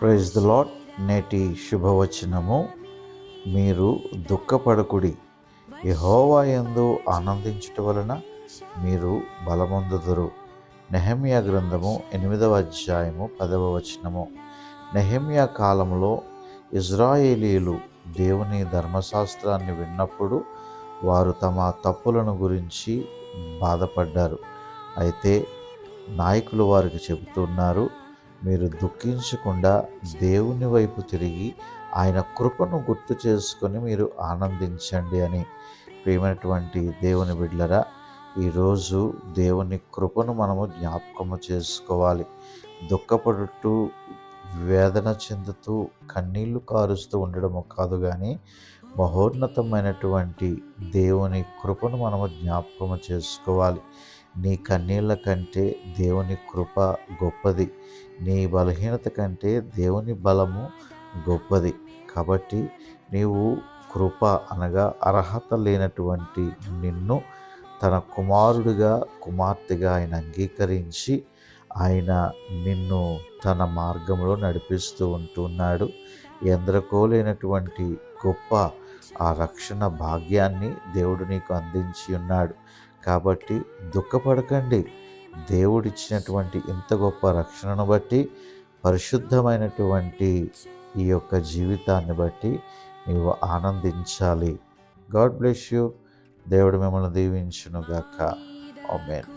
Praise the lord. నేటి శుభవచనము, మీరు దుఃఖపడకుడి, యెహోవా యందు ఆనందించుట వలన మీరు బలమొందుదురు. నెహెమ్యా గ్రంథము 8వ అధ్యాయము 10వ వచనము. నెహెమ్యా కాలంలో ఇజ్రాయేలీయులు దేవుని ధర్మశాస్త్రాన్ని విన్నప్పుడు వారు తమ తప్పులను గురించి బాధపడ్డారు. అయితే నాయకులు వారికి చెబుతున్నారు, మీరు దుఃఖించకుండా దేవుని వైపు తిరిగి ఆయన కృపను గుర్తు చేసుకొని మీరు ఆనందించండి అని. ప్రియమైనటువంటి దేవుని బిడ్డలారా, ఈరోజు దేవుని కృపను మనము జ్ఞాపకము చేసుకోవాలి. దుఃఖపడుతూ, వేదన చెందుతూ, కన్నీళ్లు కారుస్తూ ఉండడము కాదు, కానీ మహోన్నతమైనటువంటి దేవుని కృపను మనము జ్ఞాపకము చేసుకోవాలి. నీ కన్నీళ్ళ కంటే దేవుని కృప గొప్పది. నీ బలహీనత కంటే దేవుని బలము గొప్పది. కాబట్టి నీవు కృప అనగా అర్హత లేనటువంటి నిన్ను తన కుమారుడిగా, కుమార్తెగా ఆయన అంగీకరించి ఆయన నిన్ను తన మార్గంలో నడిపిస్తూ ఉంటున్నాడు. ఎందరికో లేనటువంటి గొప్ప ఆ రక్షణ భాగ్యాన్ని దేవుడు నీకు అందించి ఉన్నాడు. కాబట్టి దుఃఖపడకండి. దేవుడిచ్చినటువంటి ఇంత గొప్ప రక్షణను బట్టి, పరిశుద్ధమైనటువంటి ఈ యొక్క జీవితాన్ని బట్టి నీవు ఆనందించాలి. God bless you. దేవుడు మిమ్మల్ని దీవించును గాక. ఆమేన్.